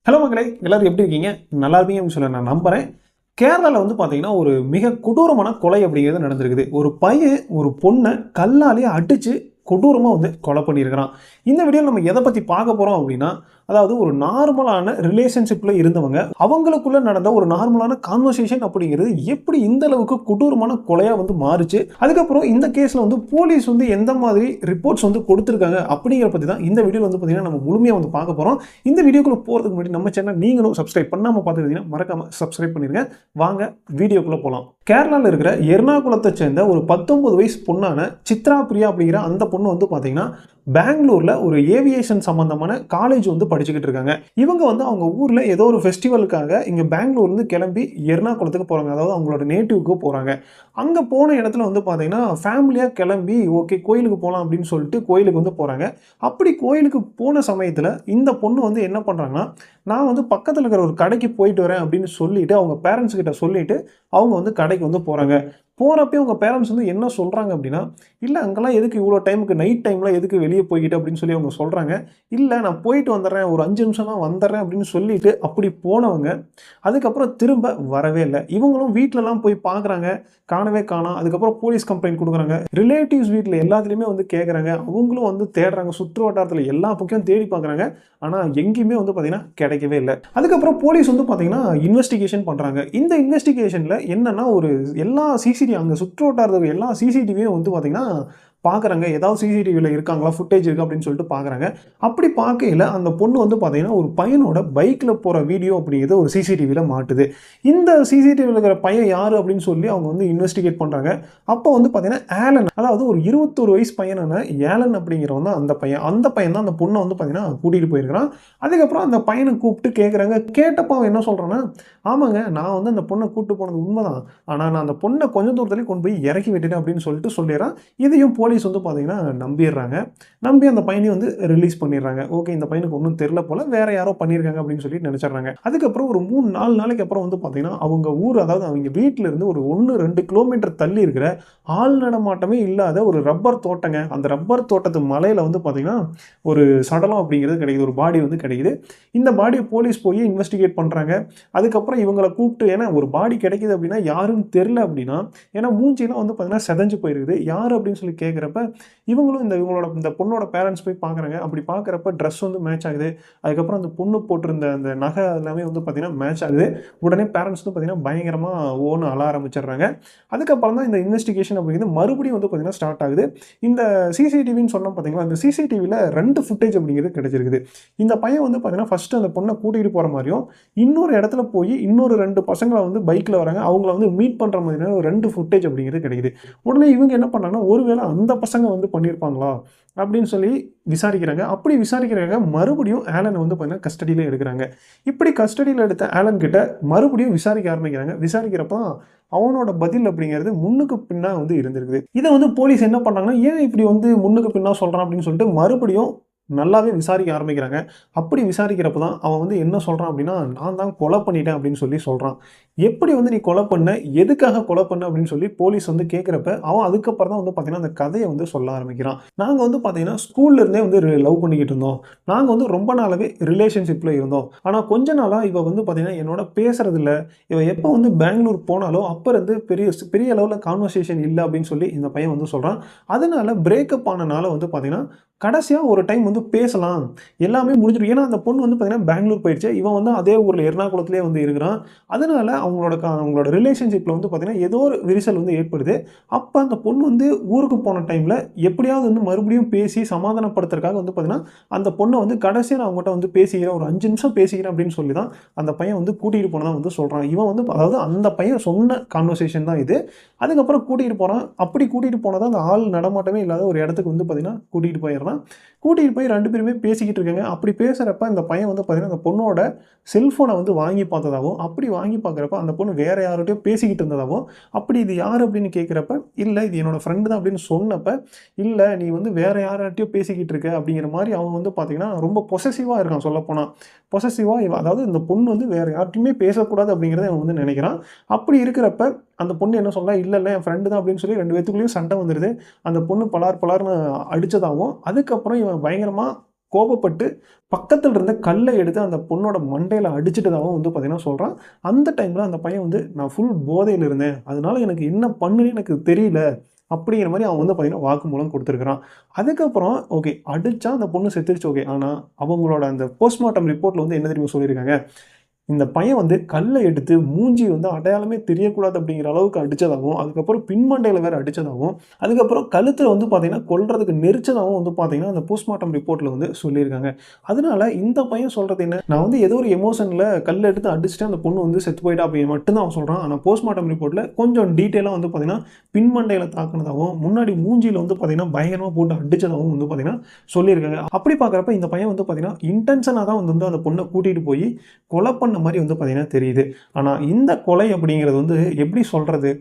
Hello மக்களே, எல்லாரும் எப்படி இருக்கீங்க? நல்லா இருப்பீங்க அப்படின்னு சொல்லி நான் நம்புறேன். கேரளால வந்து பார்த்தீங்கன்னா, ஒரு மிக கொடூரமான கொலை அப்படிங்கிறது நடந்திருக்குது. ஒரு பையன் ஒரு பொண்ண கல்லாலே அடிச்சு கொடூரமா வந்து கொலை பண்ணியிருக்கிறான். இந்த வீடியோல நம்ம எத பத்தி பார்க்க போறோம் அப்படின்னா, அதாவது ஒரு நார்மலான ரிலேஷன்ஷிப்ல இருந்தவங்க, அவங்களுக்குள்ள நடந்த ஒரு நார்மலான கான்வர்சேஷன் அப்படிங்கிறது எப்படி இந்த அளவுக்கு கொடூரமான கொலையா வந்து மாறுச்சு. அதுக்கப்புறம் இந்த கேஸ்ல வந்து போலீஸ் வந்து எந்த மாதிரி ரிப்போர்ட்ஸ் வந்து கொடுத்திருக்காங்க அப்படிங்கிறத பத்தி தான் இந்த வீடியோல வந்து பார்த்தீங்கன்னா, நம்ம முழுமையா வந்து பார்க்க போறோம். இந்த வீடியோக்குள்ள போறதுக்கு முன்னாடி நம்ம சேனல் நீங்களும் சப்ஸ்கிரைப் பண்ணாம பார்த்துருந்தீங்கன்னா மறக்காம சப்ஸ்கிரைப் பண்ணிருங்க. வாங்க வீடியோக்குள்ள போலாம். கேரளால இருக்கிற எர்ணாகுளத்தை சேர்ந்த ஒரு 19 வயசு பொண்ணான சித்ரா பிரியா அப்படிங்கிற அந்த பொண்ணு வந்து பாத்தீங்கன்னா பெங்களூர்ல ஒரு ஏவியேஷன் சம்பந்தமான காலேஜ் வந்து படிச்சுக்கிட்டு இருக்காங்க. இவங்க வந்து அவங்க ஊர்ல ஏதோ ஒரு ஃபெஸ்டிவலுக்காக இங்க பெங்களூர்ல இருந்து கிளம்பி எர்ணாகுளத்துக்கு போறாங்க. அதாவது அவங்களோட நேட்டிவ்க்கு போறாங்க. அங்க போன இடத்துல வந்து பாத்தீங்கன்னா ஃபேமிலியா கிளம்பி ஓகே கோயிலுக்கு போலாம் அப்படின்னு சொல்லிட்டு கோயிலுக்கு வந்து போறாங்க. அப்படி கோயிலுக்கு போன சமயத்துல இந்த பொண்ணு வந்து என்ன பண்றாங்கன்னா, நான் வந்து பக்கத்துல இருக்கிற ஒரு கடைக்கு போயிட்டு வரேன் அப்படின்னு சொல்லிட்டு அவங்க பேரண்ட்ஸ் கிட்ட சொல்லிட்டு அவங்க வந்து கடைக்கு வந்து போறாங்க. போறப்பயே உங்க பேரண்ட்ஸ் வந்து என்ன சொல்றாங்க அப்படின்னா, "இல்ல அங்கலாம் எதுக்கு இவ்ளோ டைமுக்கு நைட் டைம்ல எதுக்கு வெளிய போய்க்கிட்டு?" அப்படின்னு சொல்லி அவங்க சொல்றாங்க. "இல்ல நான் போயிட்டு வந்துடுறேன். ஒரு 5 நிமிஷம் தான் வந்துடுறேன்." அப்படின்னு சொல்லிட்டு அப்படி போனவங்க, அதுக்கப்புறம் திரும்ப வரவே இல்ல. இவங்களும் வீட்லலாம் போய் பார்க்குறாங்க. காணவே காணோம். அதுக்கப்புறம் போலீஸ் கம்ப்ளைண்ட் குடுக்குறாங்க. ரிலேட்டிவ்ஸ் வீட்ல எல்லாத்துலயுமே வந்து கேட்குறாங்க. அவங்களும் வந்து தேடுறாங்க. சுற்று வட்டாரத்துல எல்லா பக்கம் தேடி பார்க்குறாங்க. ஆனா எங்கேயுமே வந்து பார்த்தீங்கன்னா கிடைக்கவே இல்ல. அதுக்கப்புறம் போலீஸ் வந்து பார்த்தீங்கன்னா இன்வெஸ்டிகேஷன் பண்றாங்க. இந்த இன்வெஸ்டிகேஷன்ல என்னன்னா ஒரு எல்லா அங்க சுற்று வட்டாரத்துல எல்லா சிசிடிவியும் வந்து பார்த்தீங்கன்னா பார்க்குறாங்க. ஏதாவது சிசிடிவில இருக்காங்களா? ஃபுட்டேஜ் இருக்கா? அப்படின்னு சொல்லிட்டு பார்க்குறாங்க. அப்படி பார்க்கையில அந்த பொண்ணு வந்து பார்த்தீங்கன்னா, ஒரு பையனோட பைக்ல போற வீடியோ அப்படிங்கிறது ஒரு சிசிடிவில மாட்டுது. இந்த சிசிடிவில இருக்கிற பையன் யாரு? அப்படின்னு சொல்லி அவங்க வந்து இன்வெஸ்டிகேட் பண்றாங்க. அப்போ வந்து பார்த்தீங்கன்னா, ஆலன் அதாவது ஒரு 21 வயசு பையனான ஆலன் அப்படிங்கிறவன் தான் அந்த பையன். அந்த பையன் தான் அந்த பொண்ண வந்து பார்த்தீங்கன்னா, கூட்டிட்டு போயிருக்கிறான். அதுக்கப்புறம் அந்த பையன கூப்பிட்டு கேட்குறாங்க. கேட்டப்போ அவன் என்ன சொல்றான்னா, "ஆமாங்க, நான் வந்து அந்த பொண்ண கூட்டு போனது உண்மதான். ஆனா நான் அந்த பொண்ண கொஞ்சம் தூரத்திலேயே கொண்டு போய் இறக்கி விட்டுட்டேன்." அப்படின்னு சொல்லிட்டு சொல்லிறான். இதையும் போலீஸ் வந்து பார்த்தீங்கன்னா நம்பிடுறாங்க. நம்பி அந்த பையனையும் வந்து ரிலீஸ் பண்ணிடுறாங்க. ஓகே இந்த பையனுக்கு ஒண்ணும் தெரியல போல. வேற யாரோ பண்ணியிருக்காங்க அப்படின்னு சொல்லி நினைச்சிடுறாங்க. அதுக்கப்புறம் ஒரு 3, 4 நாளைக்கு அப்புறம் வந்து பார்த்தீங்கன்னா, அவங்க ஊர் அதாவது அவங்க வீட்ல இருந்து ஒரு 1, 2 கிலோமீட்டர் தள்ளி இருக்கிற ஆள் நடமாட்டமே இல்லாத ஒரு ரப்பர் தோட்டங்க. அந்த ரப்பர் தோட்டத்து மலையில வந்து பார்த்தீங்கன்னா, ஒரு சடலம் அப்படிங்கிறது கிடைக்குது. ஒரு பாடி வந்து கிடைக்குது. இந்த பாடிய போலீஸ் போய் இன்வெஸ்டிகேட் பண்றாங்க. அதுக்கப்புறம் இவங்கள கூப்பிட்டு ஏன்னா ஒரு பாடி கிடைக்குது அப்படின்னா யாருன்னு தெரியல அப்படின்னா, ஏன்னா மூஞ்சிலாம் வந்து பார்த்தீங்கன்னா செதஞ்சு போயிருக்குது. யாரு அப்படின்னு சொல்லி கேட்கிறப்ப, இவங்களும் இந்த பொண்ணோட பேரண்ட்ஸ் போய் பார்க்குறாங்க. அப்படி பார்க்குறப்ப ட்ரெஸ் வந்து மேட்ச் ஆகுது. அதுக்கப்புறம் அந்த பொண்ணு போட்டிருந்த அந்த நகை எல்லாமே வந்து பார்த்தீங்கன்னா மேட்ச் ஆகுது. உடனே பேரண்ட்ஸ் வந்து பார்த்தீங்கன்னா பயங்கரமா ஓன்னு அழ ஆரம்பிச்சிடுறாங்க. அதுக்கப்புறம் தான் இந்த இன்வெஸ்டிகேஷன் அப்படிங்கிறது மறுபடியும் வந்து பார்த்தீங்கன்னா ஸ்டார்ட் ஆகுது. இந்த சிசிடிவின்னு சொன்னோம் பார்த்தீங்களா, அந்த சிசிடிவில 2 ஃபுட்டேஜ் அப்படிங்கிறது கிடைச்சிருக்குது. இந்த பையன் வந்து பார்த்தீங்கன்னா ஃபர்ஸ்ட் அந்த பொண்ண கூட்டிட்டு போற மாரியும், இன்னொரு இடத்துல போய் இன்னொரு 2 பசங்கள வந்து பைக்ல வராங்க. அவங்கள வந்து மீட் பண்ற மாதிரியான ஒரு 2 ஃபுட்டேஜ் அப்படிங்கிறது கிடைக்குது. உடனே இவங்க என்ன பண்ணாங்கன்னா, ஒருவேளை அந்த பசங்க வந்து பண்ணியிருப்பாங்களா? அப்படின்னு சொல்லி விசாரிக்கிறாங்க. அப்படி விசாரிக்கிறாங்க. மறுபடியும் ஆலன வந்து பார்த்தீங்கன்னா கஸ்டடியில எடுக்குறாங்க. இப்படி கஸ்டடியில எடுத்த ஆலன் கிட்ட மறுபடியும் விசாரிக்க ஆரம்பிக்கிறாங்க. விசாரிக்கிறப்ப அவனோட பதில் அப்படிங்கிறது முன்னுக்கு பின்னா வந்து இருந்திருக்குது. இத வந்து போலீஸ் என்ன பண்ணாங்கன்னா, ஏன் இப்படி வந்து முன்னுக்கு பின்னா சொல்றான் அப்படின்னு சொல்லிட்டு மறுபடியும் நல்லாவே விசாரிக்க ஆரம்பிக்கிறாங்க. அப்படி விசாரிக்கிறப்ப தான் அவன் வந்து என்ன சொல்றான் அப்படின்னா, "நான் தான் கொலை பண்ணிட்டேன்" அப்படின்னு சொல்லி சொல்றான். எப்படி வந்து நீ கொலை பண்ண? எதுக்காக கொலை பண்ண? அப்படின்னு சொல்லி போலீஸ் வந்து கேட்கிறப்ப, அவன் அதுக்கப்புறம் தான் வந்து பார்த்தீங்கன்னா, அந்த கதைய வந்து சொல்ல ஆரம்பிக்கிறான். நாங்க வந்து பார்த்தீங்கன்னா, ஸ்கூல்ல இருந்தே வந்து லவ் பண்ணிக்கிட்டு இருந்தோம். நாங்க வந்து ரொம்ப நாளாவே ரிலேஷன்ஷிப்ல இருந்தோம். ஆனா கொஞ்ச நாளா இவ வந்து பார்த்தீங்கன்னா, என்னோட பேசுறதில்ல. இவ எப்ப வந்து பெங்களூர் போனாலோ, அப்ப இருந்து பெரிய லெவல்ல கான்வர்சேஷன் இல்ல அப்படின்னு சொல்லி இந்த பையன் வந்து சொல்றான். அதனால பிரேக்கப் ஆனனால வந்து பார்த்தீங்கன்னா, கடைசியா ஒரு டைம் வந்து பேசலாம். எல்லாமே முடிஞ்சிரும். ஏன்னா, அந்த பொண்ணு வந்து பார்த்தீங்கன்னா, பெங்களூர் போயிடுச்சு. இவன் வந்து அதே ஊர்ல எர்ணாகுளத்திலேயே வந்து இருக்கிறான். அதனால அவங்களோட ரிலேஷன்ஷிப்ல வந்து பார்த்தீங்கன்னா, ஏதோ ஒரு விரிசல் வந்து ஏற்படுது. அப்ப அந்த பொண்ணு வந்து ஊருக்கு போன டைம்ல எப்படியாவது வந்து மறுபடியும் பேசி சமாதானப்படுத்துறதுக்காக வந்து பார்த்தீங்கன்னா, அந்த பொண்ண வந்து கடைசியா நான் உன்கிட்ட வந்து பேசிக்கிறேன். ஒரு 5 நிமிஷம் பேசிக்கிறேன் அப்படின்னு சொல்லி தான் அந்த பையன் வந்து கூட்டிட்டு போனதா வந்து சொல்றான். இவன் வந்து அதாவது அந்த பையன் சொன்ன கான்வர்சேஷன் தான் இது. அதுக்கப்புறம் கூட்டிட்டு போறான். அப்படி கூட்டிட்டு போனதா அந்த ஆள் நடமாட்டமே இல்லாத ஒரு இடத்துக்கு வந்து பார்த்தீங்கன்னா, கூட்டிட்டு போயிடுறான். கூட்டிட்டு போய் 2 பேருமே பேசிக்கிட்டு இருக்காங்க. அப்படி பேசுறப்ப அந்த பையன் வந்து பார்த்தீங்கன்னா, அந்த பொண்ணோட செல்ஃபோன வந்து வாங்கி பார்த்ததாவும், அப்படி வாங்கி பார்க்குறப்ப அந்த பொண்ணு வேற யாரோட்டயோ பேசிக்கிட்டு இருந்ததாவும், அப்படி இது யாரு அப்படின்னு கேட்கிறப்ப, இல்ல இது என்னோட ஃப்ரெண்ட் தான் அப்படின்னு சொன்னப்ப, இல்ல நீ வந்து வேற யார்ட்டயோ பேசிக்கிட்டு இருக்க அப்படிங்கிற மாரி அவன் வந்து பார்த்தீங்கன்னா, ரொம்ப பொசெசிவா இருக்கான் சொல்லப்போனா. பொசெசிவா அதாவது இந்த பொண்ணு வந்து வேற யார்ட்டயுமே பேசக்கூடாது அப்படிங்கிறத அவன் வந்து நினைக்கிறான். அப்படி இருக்கிறப்ப அந்த பொண்ணு என்ன சொல்றா, இல்ல இல்ல என் ஃப்ரெண்ட் தான் அப்படின்னு சொல்லி 2 பேத்துக்குள்ளேயும் சண்டை வந்துருது. அந்த பொண்ணு பலார் பலார்ன்னு அடிச்சதாவும், அதுக்கப்புறம் இவன் பயங்கரமா கோபப்பட்டு பக்கத்தில் இருந்த கல்லை எடுத்து அந்த பொண்ணோட மண்டையில் அடிச்சிட்டதாகவும் வந்து பார்த்தீங்கன்னா சொல்கிறான். அந்த டைமில் அந்த பையன் வந்து நான் ஃபுல் போதையில் இருந்தேன், அதனால எனக்கு என்ன பண்ணுன்னு எனக்கு தெரியல அப்படிங்கிற மாதிரி அவன் வந்து பார்த்தீங்கன்னா வாக்குமூலம் கொடுத்துருக்குறான். அதுக்கப்புறம் ஓகே அடித்தா அந்த பொண்ணு செத்துருச்சு ஓகே. ஆனால் அவங்களோட அந்த போஸ்ட்மார்ட்டம் ரிப்போர்ட்டில் வந்து என்ன தெரியுமா சொல்லியிருக்காங்க, இந்த பையன் வந்து கல்லை எடுத்து மூஞ்சி வந்து அடையாளமே தெரியக்கூடாது அப்படிங்கிற அளவுக்கு அடித்ததாகவும், அதுக்கப்புறம் பின்மண்டையில் வேறு அடித்ததாகவும், அதுக்கப்புறம் கழுத்தில் வந்து பார்த்தீங்கன்னா கொல்றதுக்கு நெரிச்சதாகவும் வந்து பார்த்தீங்கன்னா அந்த போஸ்ட்மார்ட்டம் ரிப்போர்ட்டில் வந்து சொல்லியிருக்காங்க. அதனால இந்த பையன் சொல்கிறது என்ன, நான் வந்து ஏதோ ஒரு எமோஷனில் கல் எடுத்து அடிச்சுட்டு அந்த பொண்ணு வந்து செத்து போயிட்டா அப்படின்னு மட்டும்தான் அவன் சொல்கிறான். ஆனால் போஸ்ட்மார்ட்டம் ரிப்போர்ட்டில் கொஞ்சம் டீட்டெயிலாக வந்து பார்த்தீங்கன்னா பின்மண்டையில் தாக்குனதாகவும், முன்னாடி மூஞ்சியில் வந்து பார்த்தீங்கன்னா பயங்கரமாக போட்டு அடித்ததாகவும் வந்து பார்த்தீங்கன்னா சொல்லியிருக்காங்க. அப்படி பார்க்குறப்ப இந்த பையன் வந்து பார்த்தீங்கன்னா இன்டென்ஷனாக தான் வந்து அந்த பொண்ணை கூட்டிகிட்டு போய் கொலை பண்ண மாதிரி வந்து பார்த்தீங்கன்னா தெரியுது. ஆனால் இந்த கொலை அப்படிங்கிறது வந்து எப்படி சொல்கிறது,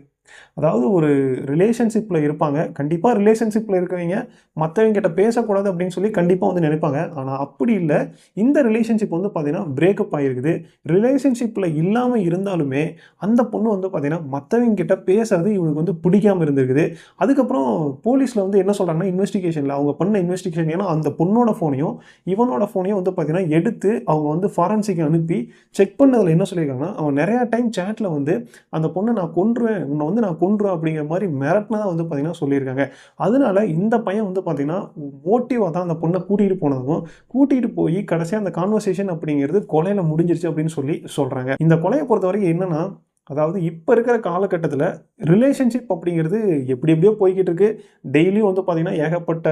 அதாவது ஒரு ரிலேஷன்ஷிப்பில் இருப்பாங்க. கண்டிப்பாக ரிலேஷன்ஷிப்பில் இருக்கிறவங்க மற்றவங்க கிட்ட பேசக்கூடாது அப்படின்னு சொல்லி கண்டிப்பாக வந்து நினைப்பாங்க. ஆனால் அப்படி இல்லை. இந்த ரிலேஷன்ஷிப் வந்து பார்த்தீங்கன்னா பிரேக்கப் ஆகிருக்குது. ரிலேஷன்ஷிப்பில் இல்லாமல் இருந்தாலுமே அந்த பொண்ணு வந்து பார்த்தீங்கன்னா மற்றவங்க கிட்ட பேசுறது இவனுக்கு வந்து பிடிக்காமல் இருந்திருக்குது. அதுக்கப்புறம் போலீஸில் வந்து என்ன சொல்கிறாங்கன்னா இன்வெஸ்டிகேஷனில் அவங்க பண்ண இன்வெஸ்டிகேஷன், ஏன்னா அந்த பொண்ணோட ஃபோனையும் இவனோட ஃபோனையும் வந்து பார்த்தீங்கன்னா எடுத்து அவங்க வந்து ஃபாரன்சிக் அனுப்பி செக் பண்ணதில் என்ன சொல்லியிருக்காங்கன்னா, அவன் நிறையா டைம் சேட்டில் வந்து அந்த பொண்ணை நான் கொன்றுவேன், உன்னை வந்து நான் கொன்றுவேன் அப்படிங்கிற மாதிரி மிரட்டினதாக வந்து பார்த்தீங்கன்னா சொல்லியிருக்காங்க. அதனால இந்த பையன் வந்து பார்த்தீங்கன்னா மோட்டிவாக தான் அந்த பொண்ணை கூட்டிகிட்டு போனதும், கூட்டிகிட்டு போய் கடைசியாக அந்த கான்வர்சேஷன் அப்படிங்கிறது கொலையில் முடிஞ்சிருச்சு அப்படின்னு சொல்லி சொல்கிறாங்க. இந்த கொலையை பொறுத்த வரைக்கும் என்னன்னா, அதாவது இப்போ இருக்கிற காலகட்டத்தில் ரிலேஷன்ஷிப் அப்படிங்கிறது எப்படி எப்படியோ போய்கிட்டு இருக்கு. டெய்லியும் வந்து பார்த்தீங்கன்னா ஏகப்பட்ட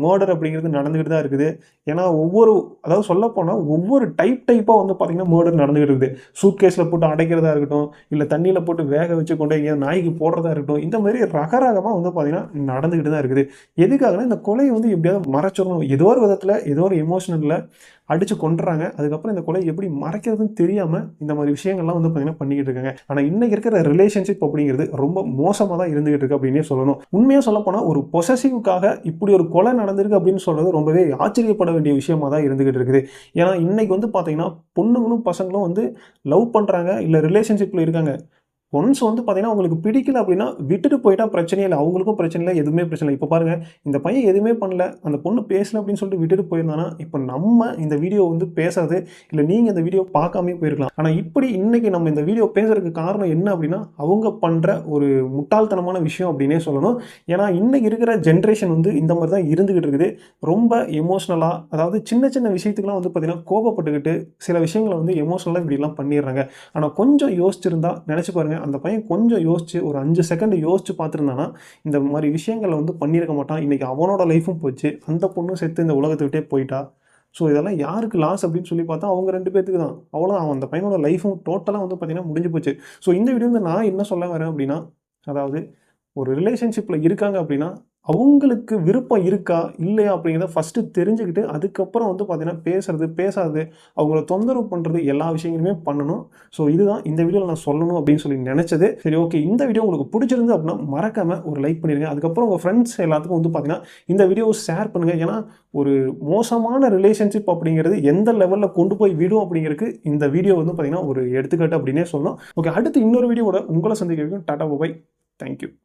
மர்டர் அப்படிங்கிறது நடந்துக்கிட்டு தான் இருக்குது. ஏன்னா அதாவது சொல்லப்போனால் ஒவ்வொரு டைப்பாக வந்து பார்த்தீங்கன்னா மர்டர் நடந்துகிட்டு இருக்குது. சூட்கேஸில் போட்டு அடைக்கிறதா இருக்கட்டும், இல்லை தண்ணியில் போட்டு வேக வச்சு கொண்டு எங்கேயாவது நாய்க்கு போடுறதா இருக்கட்டும், இந்த மாதிரி ரகரகமாக வந்து பார்த்தீங்கன்னா நடந்துக்கிட்டு தான் இருக்குது. எதுக்காகனா இந்த கொலையை வந்து எப்படியாவது மறைச்சிடணும், ஏதோ ஒரு விதத்தில் ஏதோ ஒரு எமோஷனலில் அடித்து கொண்டுறாங்க. அதுக்கப்புறம் இந்த கொலை எப்படி மறைக்கிறதுன்னு தெரியாமல் இந்த மாதிரி விஷயங்கள்லாம் வந்து பார்த்தீங்கன்னா பண்ணிக்கிட்டு இருக்காங்க. ஆனால் இன்னைக்கு இருக்கிற ரிலேஷன்ஷிப் அப்படிங்கிறது ரொம்ப மோசமாக தான் இருந்துகிட்டு இருக்கு அப்படின்னே சொல்லணும். உண்மையாக சொல்லப்போனால் ஒரு பொசசிவ்க்காக இப்படி ஒரு கொலை நடந்திருக்கு அப்படின்னு சொல்றது ரொம்பவே ஆச்சரியப்பட வேண்டிய விஷயமா தான் இருந்துகிட்டு இருக்குது. ஏன்னா இன்னைக்கு வந்து பார்த்தீங்கன்னா பொண்ணுங்களும் பசங்களும் வந்து லவ் பண்ணுறாங்க, இல்லை ரிலேஷன்ஷிப்பில் இருக்காங்க. ஒன்ஸ் வந்து பார்த்தீங்கன்னா அவங்களுக்கு பிடிக்கல அப்படின்னா விட்டுட்டு போயிட்டா பிரச்சனையே இல்லை, அவங்களுக்கும் பிரச்சனை இல்லை, எதுவுமே பிரச்சனை இல்லை. இப்போ பாருங்கள், இந்த பையன் எதுவுமே பண்ணல, அந்த பொண்ணு பேசல அப்படின்னு சொல்லிட்டு விட்டுட்டு போயிருந்தானா, இப்போ நம்ம இந்த வீடியோ வந்து பேசுறது இல்லை, நீங்கள் இந்த வீடியோ பார்க்காமே போயிருக்கலாம். ஆனால் இப்படி இன்னைக்கு நம்ம இந்த வீடியோ பேசுறதுக்கு காரணம் என்ன அப்படின்னா அவங்க பண்ணுற ஒரு முட்டாள்தனமான விஷயம் அப்படின்னே சொல்லணும். ஏன்னா இன்னைக்கு இருக்கிற ஜென்ரேஷன் வந்து இந்த மாதிரி தான் இருந்துகிட்டு இருக்குது. ரொம்ப எமோஷ்னலாக, அதாவது சின்ன சின்ன விஷயத்துக்குலாம் வந்து பார்த்தீங்கன்னா கோபப்பட்டுக்கிட்டு சில விஷயங்களை வந்து எமோஷ்னலாக இப்படிலாம் பண்ணிடுறாங்க. ஆனால் கொஞ்சம் யோசிச்சிருந்தா நினச்சி பாருங்கள், அந்த பையன் கொஞ்சம் யோசிச்சு ஒரு 5 செகண்ட் யோசிச்சு பார்த்துருந்தானா இந்த மாதிரி விஷயங்களை வந்து பண்ணியிருக்க மாட்டான். இன்றைக்கி அவனோட லைஃப்பும் போச்சு, அந்த பொண்ணும் செத்து இந்த உலகத்தை விட்டே போயிட்டா. ஸோ இதெல்லாம் யாருக்கு லாஸ் அப்படின்னு சொல்லி பார்த்தா அவங்க 2 பேத்துக்கு தான். அவ்வளோ அவன் அந்த பையனோட லைஃப்பும் டோட்டலாக வந்து பார்த்தீங்கன்னா முடிஞ்சு போச்சு. ஸோ இந்த வீடியோ வந்து நான் என்ன சொல்ல வரேன் அப்படின்னா, அதாவது ஒரு ரிலேஷன்ஷிப்பில் இருக்காங்க அப்படின்னா அவங்களுக்கு விருப்பம் இருக்கா இல்லையா அப்படிங்கிறத ஃபஸ்ட்டு தெரிஞ்சுக்கிட்டு அதுக்கப்புறம் வந்து பார்த்தீங்கன்னா பேசுறது பேசாது அவங்கள தொந்தரவு பண்ணுறது எல்லா விஷயங்களுமே பண்ணணும். ஸோ இதுதான் இந்த வீடியோவில் நான் சொல்லணும் அப்படின்னு சொல்லி நினச்சது. சரி ஓகே, இந்த வீடியோ உங்களுக்கு பிடிச்சிருந்து அப்படின்னா மறக்காமல் ஒரு லைக் பண்ணிடுங்க. அதுக்கப்புறம் உங்கள் ஃப்ரெண்ட்ஸ் எல்லாத்துக்கும் வந்து பார்த்தீங்கன்னா இந்த வீடியோவை ஷேர் பண்ணுங்கள். ஏன்னா ஒரு மோசமான ரிலேஷன்ஷிப் அப்படிங்கிறது எந்த லெவலில் கொண்டு போய் விடும் அப்படிங்கிறதுக்கு இந்த வீடியோ வந்து பார்த்தீங்கன்னா ஒரு எடுத்துக்காட்டு அப்படின்னே சொல்லணும். ஓகே, அடுத்து இன்னொரு வீடியோவோட உங்களை சந்திக்க வரைக்கும் டாடா பாய். தேங்க்யூ.